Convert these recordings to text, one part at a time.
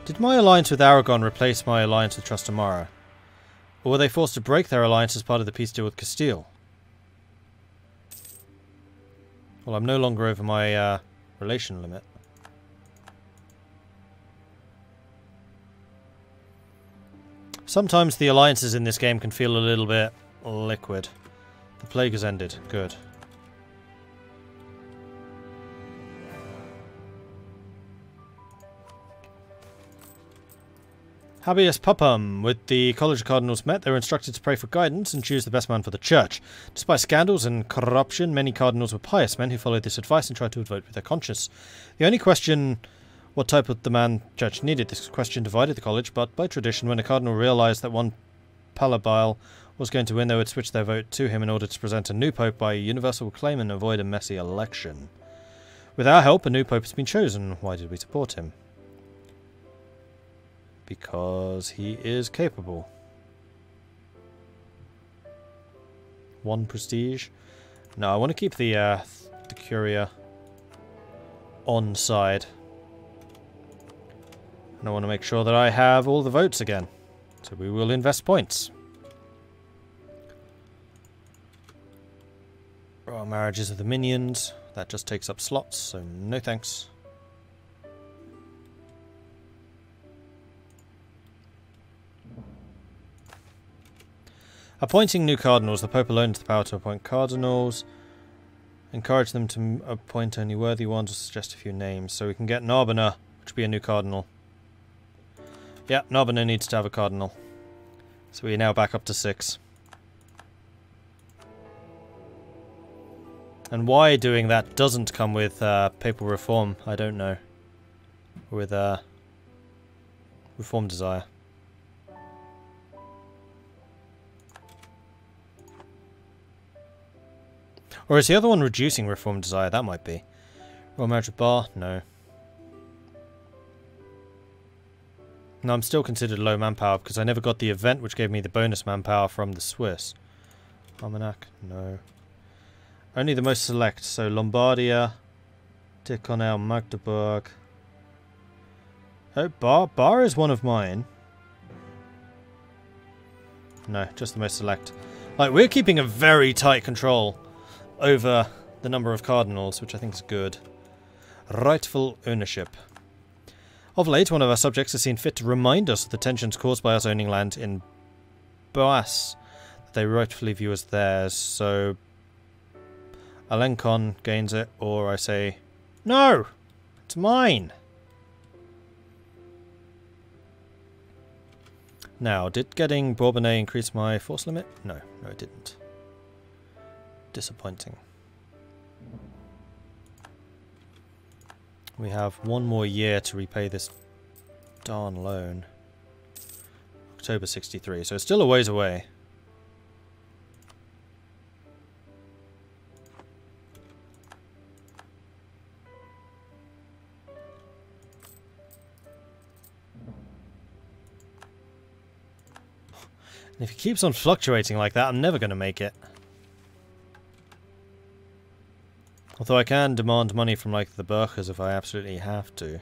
Did my alliance with Aragon replace my alliance with Trastamara? Or were they forced to break their alliance as part of the peace deal with Castile? Well, I'm no longer over my relation limit. Sometimes the alliances in this game can feel a little bit liquid. The plague has ended. Good. Habeas Papam. With the College of Cardinals met, they were instructed to pray for guidance and choose the best man for the church. Despite scandals and corruption, many cardinals were pious men who followed this advice and tried to vote with their conscience. The only question what type of the man church needed. This question divided the college, but by tradition, when a cardinal realised that one palabile was going to win, they would switch their vote to him in order to present a new pope by universal acclaim and avoid a messy election. With our help, a new pope has been chosen. Why did we support him? Because he is capable. 1 prestige. No, I want to keep the Curia on side. And I want to make sure that I have all the votes again. So we will invest points. Royal marriages of the minions. That just takes up slots, so no thanks. Appointing new cardinals. The Pope alone has the power to appoint cardinals. Encourage them to appoint only worthy ones or suggest a few names. So we can get Narbonne, which will be a new cardinal. Yeah, Narbonne needs to have a cardinal. So we're now back up to 6. And why doing that doesn't come with papal reform, I don't know. With reform desire. Or is the other one reducing reform desire? That might be. Royal marriage of Bar? No. No, I'm still considered low manpower because I never got the event which gave me the bonus manpower from the Swiss. Almanac? No. Only the most select. So Lombardia, Ticonel, Magdeburg. Oh, Bar is one of mine. No, just the most select. Like, we're keeping a very tight control over the number of cardinals, which I think is good. Rightful ownership. Of late, one of our subjects has seen fit to remind us of the tensions caused by us owning land in Boas that they rightfully view as theirs. So Alencon gains it, or I say, no, it's mine. Now, did getting Bourbonnais increase my force limit? No, no it didn't. Disappointing. We have 1 more year to repay this darn loan. October 63, so it's still a ways away. And if it keeps on fluctuating like that, I'm never going to make it. Although I can demand money from, like, the Burghers if I absolutely have to.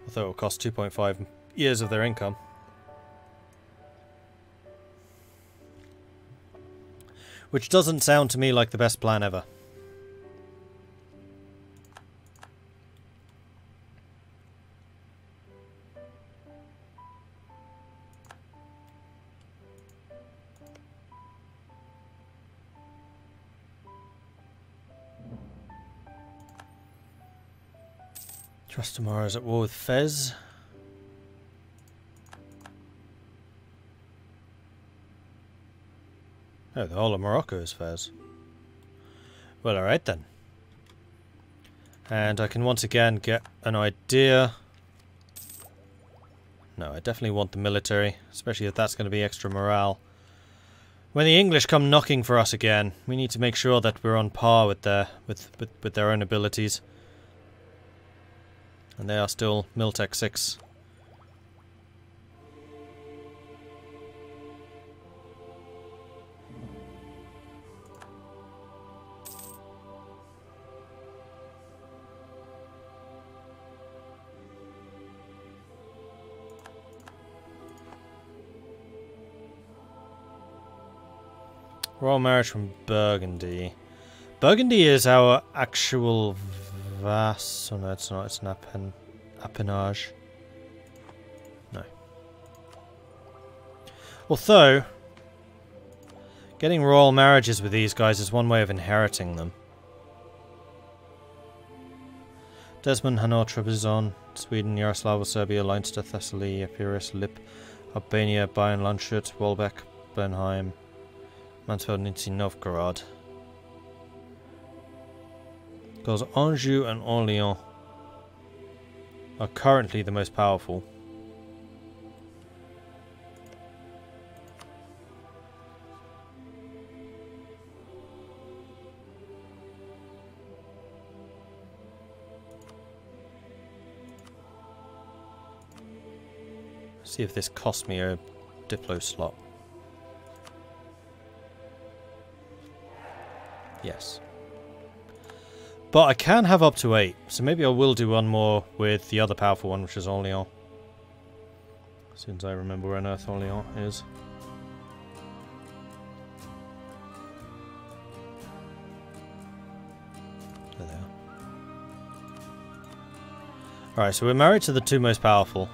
Although it will cost 2.5 years of their income. Which doesn't sound to me like the best plan ever. Trastamara is at war with Fez. Oh, the whole of Morocco is Fez. Well, alright then. And I can once again get an idea. No, I definitely want the military, especially if that's going to be extra morale. When the English come knocking for us again, we need to make sure that we're on par with their own abilities. And they are still Miltech 6. Royal marriage from Burgundy. Burgundy is our actual vassal. Oh, no, it's not. It's an appanage. No. Although, getting royal marriages with these guys is one way of inheriting them. Desmond, Hanor, Trebizond, Sweden, Yaroslavl, Serbia, Leinster, Thessaly, Epirus, Lip, Albania, Bayern, Landshut, Wolbeck, Bernheim, Mansfeld, Nizhny Novgorod. Because Anjou and Orléans are currently the most powerful. See if this cost me a Diplo slot. Yes. But I can have up to 8, so maybe I will do one more with the other powerful one, which is Orléans. As soon as I remember where on earth Orléans is. There they are. Alright, so we're married to the two most powerful,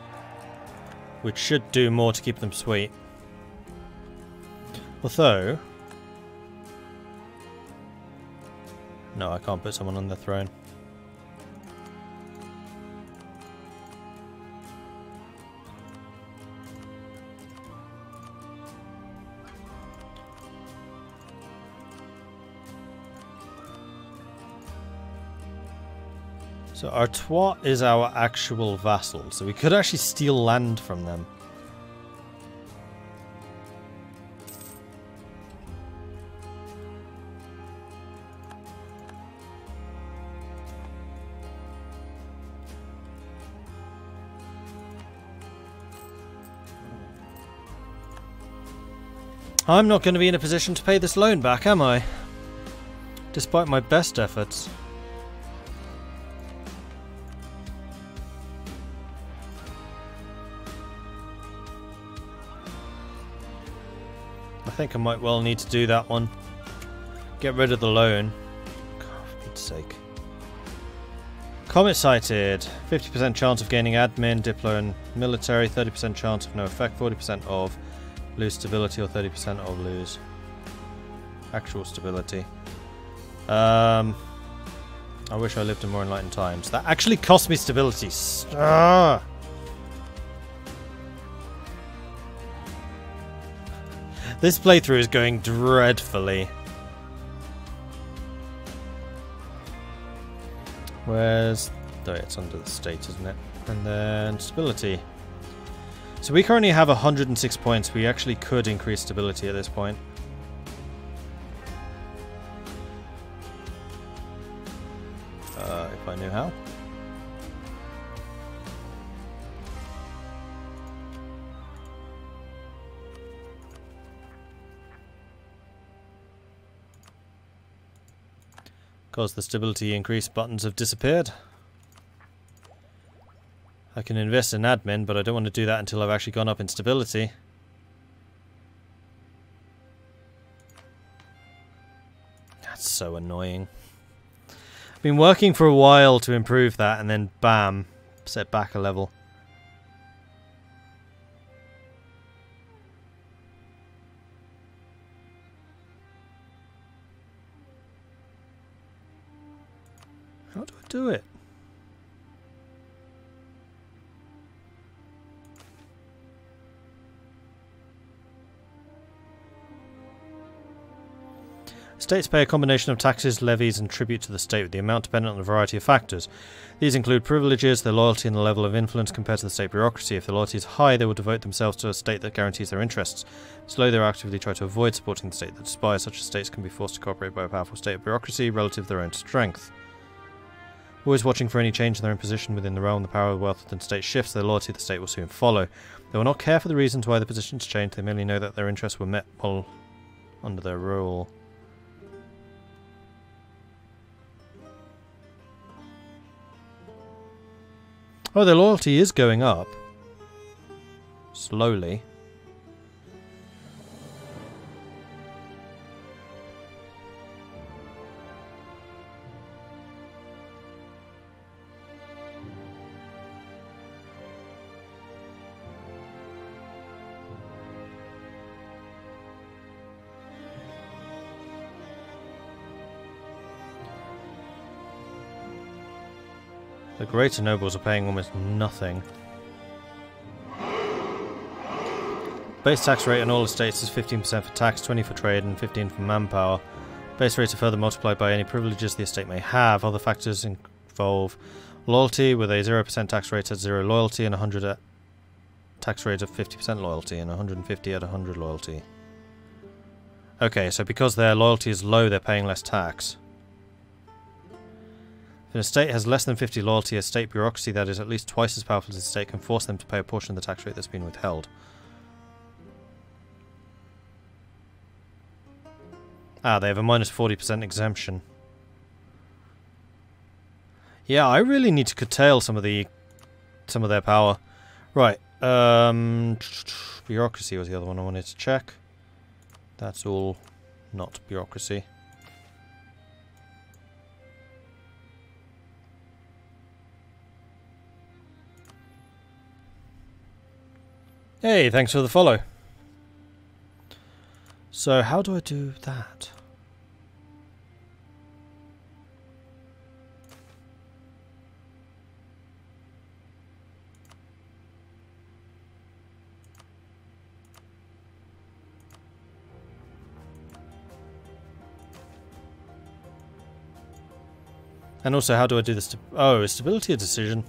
which should do more to keep them sweet. Although... no, I can't put someone on the throne. So Artois is our actual vassal, so we could actually steal land from them. I'm not going to be in a position to pay this loan back, am I? Despite my best efforts. I think I might well need to do that one. Get rid of the loan. God, for Pete's sake. Comet sighted. 50% chance of gaining admin, diplo and military. 30% chance of no effect. 40% of lose stability or 30% of lose actual stability. I wish I lived in more enlightened times. That actually cost me stability. Ah! This playthrough is going dreadfully. Where's... oh, it's under the state, isn't it? And then stability. So we currently have 106 points. We actually could increase stability at this point. If I knew how. Because the stability increase buttons have disappeared. I can invest in admin, but I don't want to do that until I've actually gone up in stability. That's so annoying. I've been working for a while to improve that, and then bam, set back a level. How do I do it? States pay a combination of taxes, levies and tribute to the state, with the amount dependent on a variety of factors. These include privileges, their loyalty and the level of influence compared to the state bureaucracy. If the loyalty is high, they will devote themselves to a state that guarantees their interests. If low, they will actively try to avoid supporting the state that despises. Such states can be forced to cooperate by a powerful state bureaucracy relative to their own strength. Always watching for any change in their own position within the realm, the power of wealth within the state shifts, their loyalty to the state will soon follow. They will not care for the reasons why the positions changed, they merely know that their interests were met while under their rule. Oh, their loyalty is going up. Slowly. The greater nobles are paying almost nothing. Base tax rate on all estates is 15% for tax, 20 for trade, and 15 for manpower. Base rates are further multiplied by any privileges the estate may have. Other factors involve loyalty, with a 0% tax rate at 0 loyalty, and 100 at tax rate of 50% loyalty, and 150 at 100 loyalty. Okay, so because their loyalty is low, they're paying less tax. If an estate has less than 50 loyalty, a state bureaucracy that is at least twice as powerful as the state can force them to pay a portion of the tax rate that's been withheld. Ah, they have a minus 40% exemption. Yeah, I really need to curtail some of their power. Right, bureaucracy was the other one I wanted to check. That's all not bureaucracy. Hey, thanks for the follow. So, how do I do that? And also, how do I do this? Oh, is stability a decision?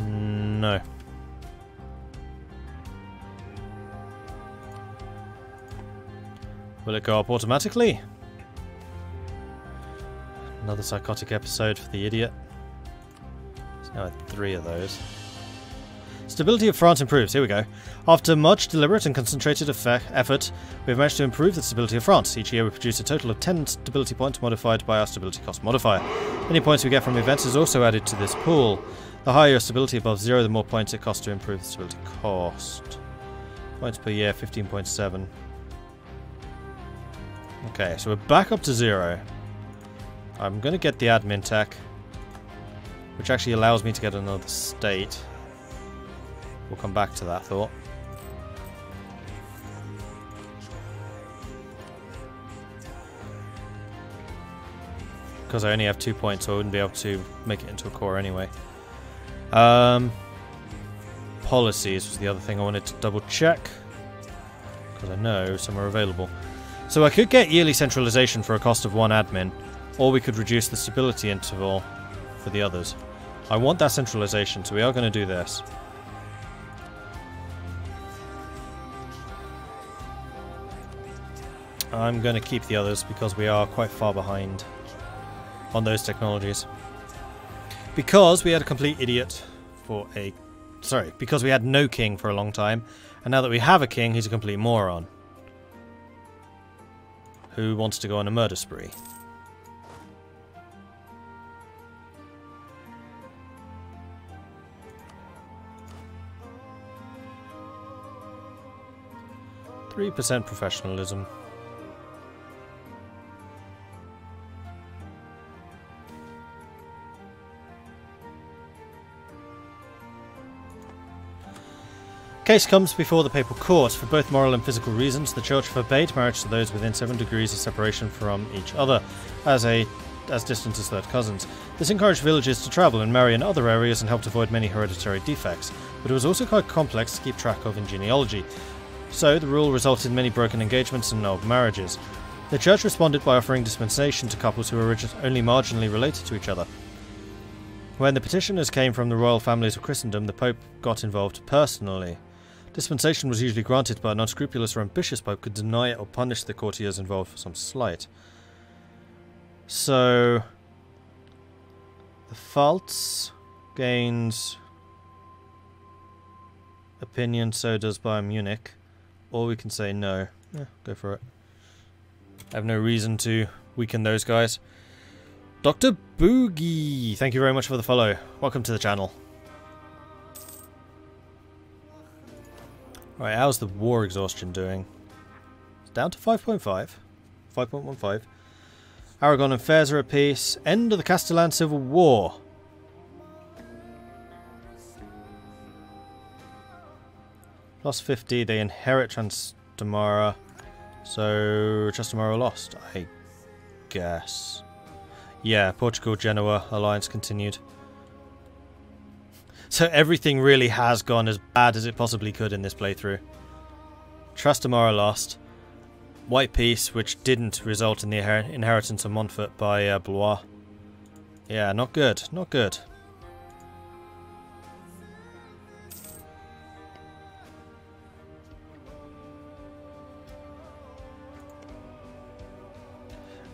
No. Will it go up automatically? Another psychotic episode for the idiot. There's now 3 of those. Stability of France improves. Here we go. After much deliberate and concentrated effort, we have managed to improve the stability of France. Each year we produce a total of 10 stability points modified by our stability cost modifier. Any points we get from events is also added to this pool. The higher your stability above 0, the more points it costs to improve the stability cost. Points per year, 15.7. Okay, so we're back up to 0. I'm going to get the admin tech, which actually allows me to get another state. We'll come back to that thought. Because I only have 2 points, so I wouldn't be able to make it into a core anyway. Policies was the other thing I wanted to double check, because I know some are available. So I could get yearly centralization for a cost of 1 admin, or we could reduce the stability interval for the others. I want that centralization, so we are going to do this. I'm going to keep the others because we are quite far behind on those technologies. Because we had a complete idiot for a... Sorry, because we had no king for a long time, and now that we have a king, he's a complete moron. Who wants to go on a murder spree. %3 professionalism. Case comes before the papal court. For both moral and physical reasons, the church forbade marriage to those within 7 degrees of separation from each other, as distant as third cousins. This encouraged villagers to travel and marry in other areas and helped avoid many hereditary defects, but it was also quite complex to keep track of in genealogy. So, the rule resulted in many broken engagements and annulled marriages. The church responded by offering dispensation to couples who were only marginally related to each other. When the petitioners came from the royal families of Christendom, the Pope got involved personally. Dispensation was usually granted, but an unscrupulous or ambitious pope could deny it or punish the courtiers involved for some slight. So, the Pfalz gains opinion, so does Bayern Munich. Or we can say no. Yeah, go for it. I have no reason to weaken those guys. Dr. Boogie, thank you very much for the follow. Welcome to the channel. Right, how's the war exhaustion doing? It's down to 5.5. 5.15. Aragon and Fairs are at peace. End of the Castellan Civil War. Lost 50, they inherit Trastamara. So Trastamara lost, I guess. Yeah, Portugal-Genoa alliance continued. So everything really has gone as bad as it possibly could in this playthrough. Trastamara lost. White Peace, which didn't result in the inheritance of Montfort by Blois. Yeah, not good, not good.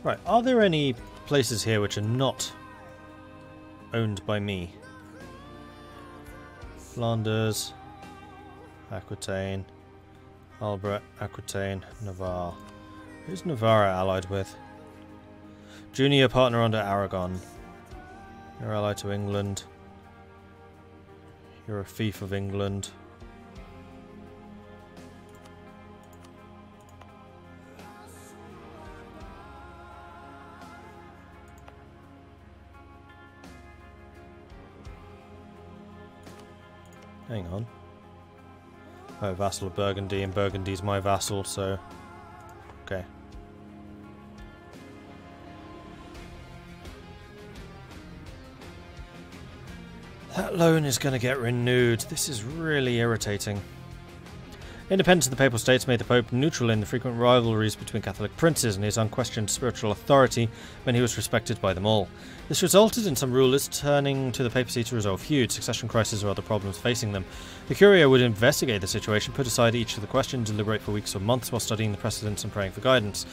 Right, are there any places here which are not owned by me? Flanders, Aquitaine, Albret, Aquitaine, Navarre. Who's Navarre allied with? Junior partner under Aragon. You're allied to England. You're a fief of England. Hang on. Oh, vassal of Burgundy, and Burgundy's my vassal, so... Okay. That loan is going to get renewed. This is really irritating. Independence of the Papal States made the Pope neutral in the frequent rivalries between Catholic princes, and his unquestioned spiritual authority when he was respected by them all. This resulted in some rulers turning to the papacy to resolve feuds, succession crises, or other problems facing them. The Curia would investigate the situation, put aside each of the questions, deliberate for weeks or months while studying the precedents and praying for guidance.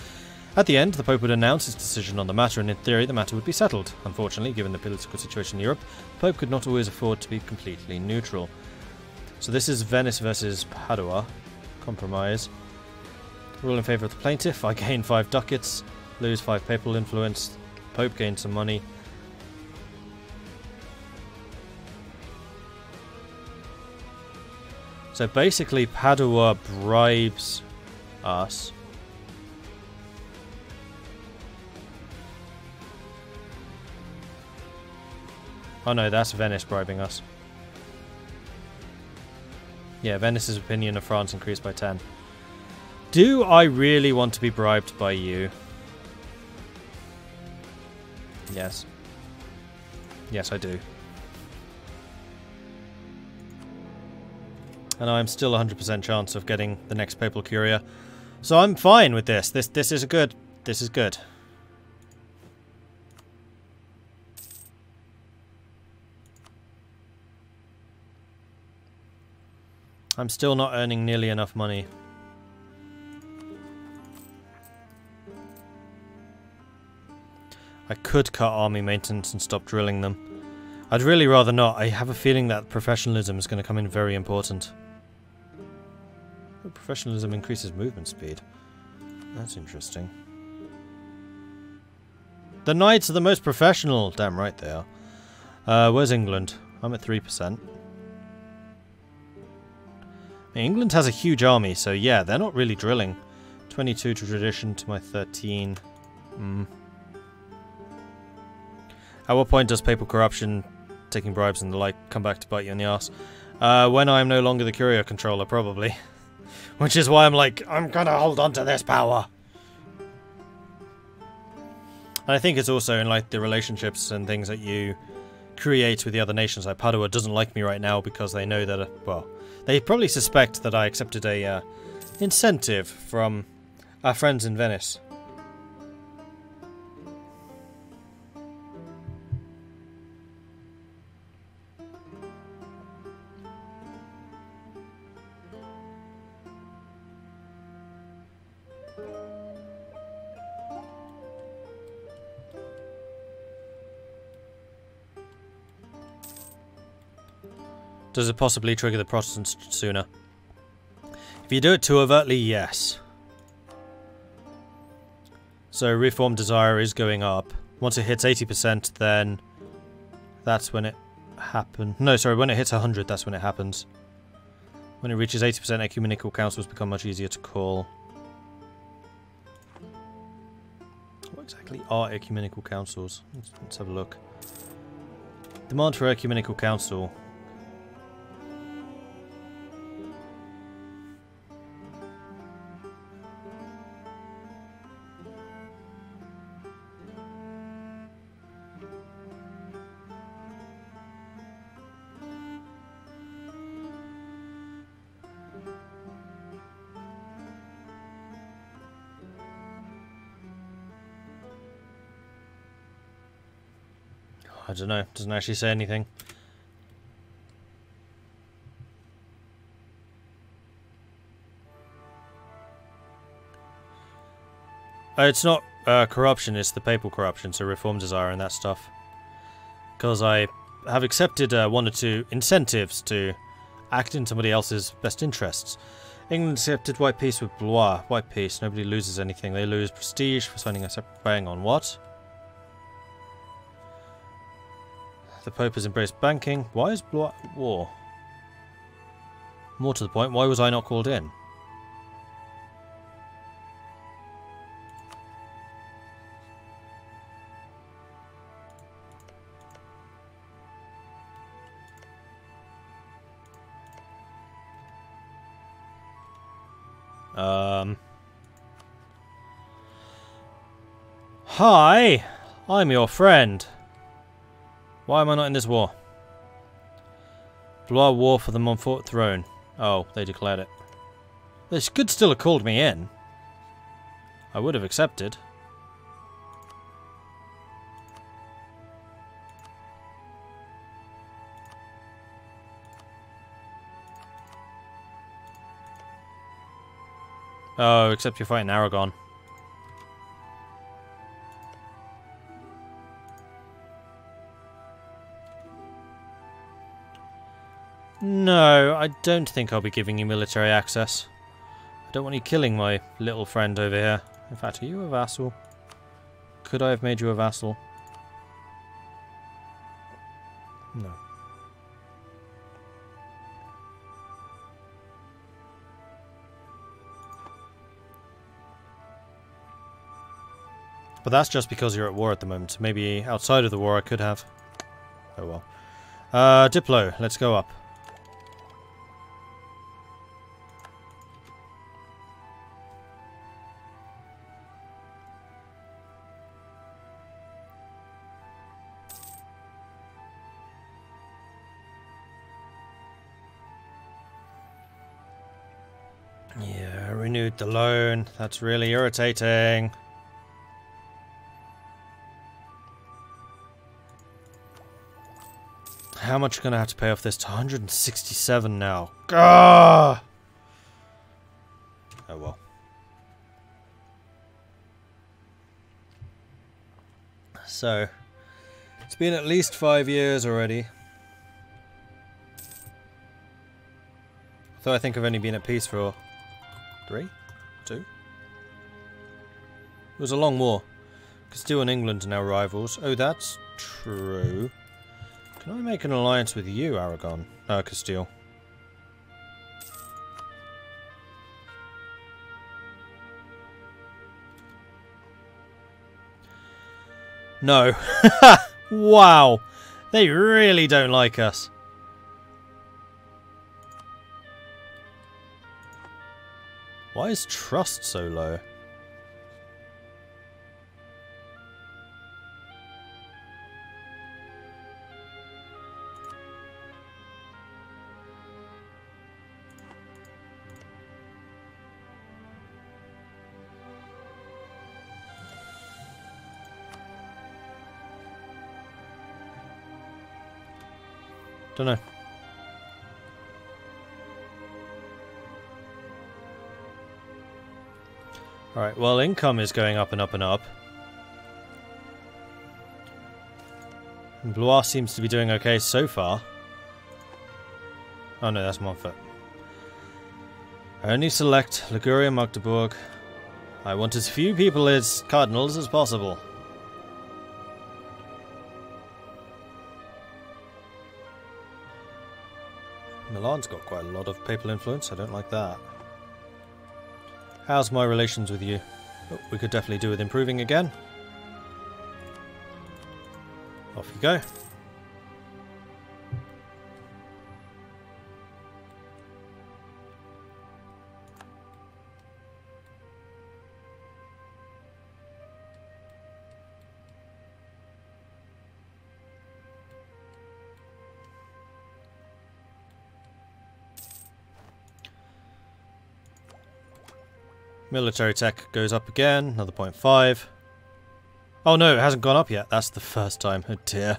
At the end, the Pope would announce his decision on the matter, and in theory the matter would be settled. Unfortunately, given the political situation in Europe, the Pope could not always afford to be completely neutral. So this is Venice versus Padua. Compromise. Rule in favour of the plaintiff. I gain 5 ducats. Lose 5 papal influence. Pope gains some money. So basically Padua bribes us. Oh no, that's Venice bribing us. Yeah, Venice's opinion of France increased by 10. Do I really want to be bribed by you? Yes. Yes, I do. And I'm still 100% chance of getting the next Papal Curia. So I'm fine with this. This is good. This is good. I'm still not earning nearly enough money. I could cut army maintenance and stop drilling them. I'd really rather not. I have a feeling that professionalism is going to come in very important. Oh, professionalism increases movement speed. That's interesting. The Knights are the most professional. Damn right they are. Where's England? I'm at 3%. England has a huge army, so yeah, they're not really drilling. 22 to tradition to my 13. At what point does papal corruption, taking bribes and the like, come back to bite you in the arse? When I'm no longer the Curia controller, probably. Which is why I'm like, I'm gonna hold on to this power. And I think it's also in like the relationships and things that you create with the other nations. Like Padua doesn't like me right now because they know that, well, they probably suspect that I accepted a incentive from our friends in Venice. Does it possibly trigger the Protestants sooner? If you do it too overtly, yes. So reform desire is going up. Once it hits 80%, then that's when it happens. No, sorry, when it hits 100, that's when it happens. When it reaches 80%, ecumenical councils become much easier to call. What exactly are ecumenical councils? Let's have a look. Demand for ecumenical council. I don't know. Doesn't actually say anything. It's not corruption, it's the papal corruption, so reform desire and that stuff. Because I have accepted one or two incentives to act in somebody else's best interests. England accepted white peace with Blois. White peace, nobody loses anything. They lose prestige for signing a separate bang on what? The Pope has embraced banking. Why is Blois at war? More to the point, why was I not called in? Hi! I'm your friend. Why am I not in this war? Blois war for the Montfort throne. Oh, they declared it. They could still have called me in. I would have accepted. Oh, except you're fighting Aragon. No, I don't think I'll be giving you military access. I don't want you killing my little friend over here. In fact, are you a vassal? Could I have made you a vassal? No. But that's just because you're at war at the moment. Maybe outside of the war I could have. Oh well. Diplo, let's go up. Yeah, renewed the loan. That's really irritating. How much are you going to have to pay off this? 167 now. Gah! Oh well. So, it's been at least 5 years already. Though I think I've only been at peace for 3? 2? It was a long war. Castile and England are now rivals. Oh, that's true. Can I make an alliance with you, Aragon? Castile. No. Wow. They really don't like us. Why is trust so low? Don't know. Alright, well, income is going up and up and up. And Blois seems to be doing okay so far. Oh no, that's Montfort. Only select Liguria, Magdeburg. I want as few people as cardinals as possible. Milan's got quite a lot of papal influence, I don't like that. How's my relations with you? Oh, we could definitely do with improving again. Off you go. Military tech goes up again, another 0.5. Oh no, it hasn't gone up yet. That's the first time. Oh dear.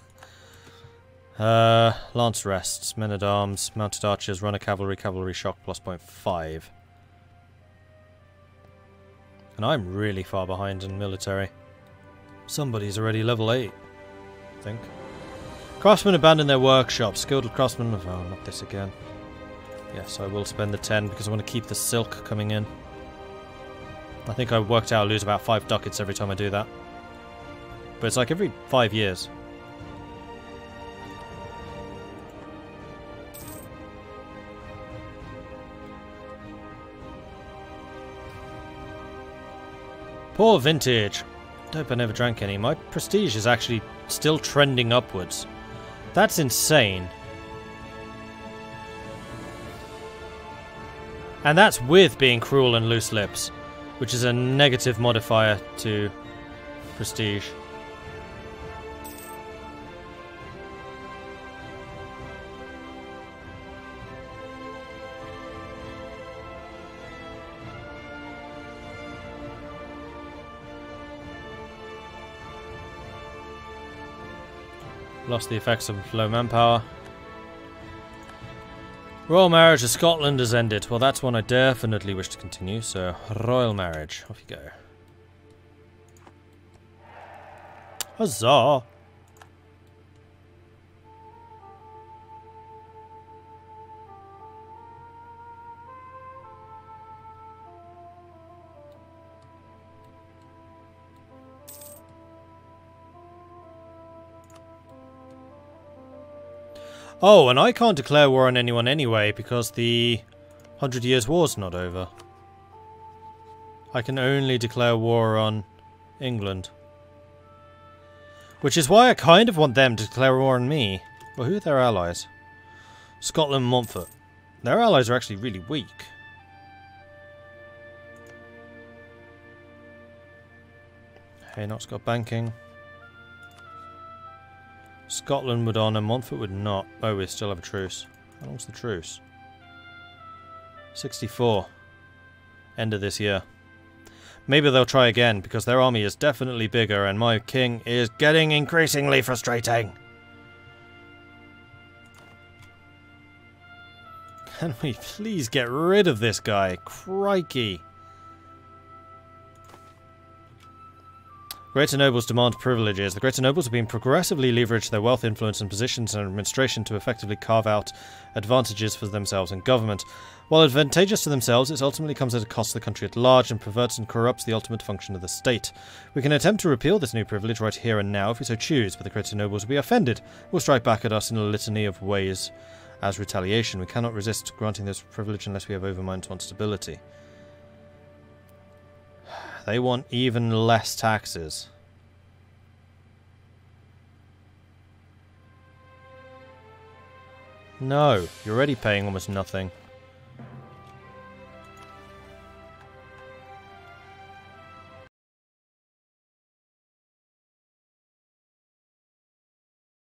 Lance rests, men-at-arms, mounted archers, runner cavalry, cavalry shock, plus 0.5. And I'm really far behind in military. Somebody's already level 8, I think. Craftsmen abandon their workshops. Skilled craftsmen... Oh, not this again. Yes, I will spend the 10 because I want to keep the silk coming in. I think I worked out I'll lose about 5 ducats every time I do that. But it's like every 5 years. Poor vintage. Hope I never drank any. My prestige is actually still trending upwards. That's insane. And that's with being cruel and loose lips, which is a negative modifier to prestige. Lost the effects of low manpower. Royal marriage of Scotland has ended. Well, that's one I definitely wish to continue, so royal marriage. Off you go. Huzzah! Oh, and I can't declare war on anyone anyway, because the 100 Years' War's not over. I can only declare war on England. Which is why I kind of want them to declare war on me. Well, who are their allies? Scotland and Montfort. Their allies are actually really weak. Hainaut's got banking. Scotland would honour, Montfort would not. Oh, we still have a truce. How long's the truce? 64. End of this year. Maybe they'll try again, because their army is definitely bigger, and my king is getting increasingly frustrating. Can we please get rid of this guy? Crikey. Greater nobles demand privileges. The greater nobles have been progressively leveraged their wealth, influence, and positions in administration to effectively carve out advantages for themselves in government. While advantageous to themselves, it ultimately comes at a cost to the country at large and perverts and corrupts the ultimate function of the state. We can attempt to repeal this new privilege right here and now if we so choose, but the greater nobles will be offended, will strike back at us in a litany of ways as retaliation. We cannot resist granting this privilege unless we have overmined on stability. They want even less taxes. No, you're already paying almost nothing.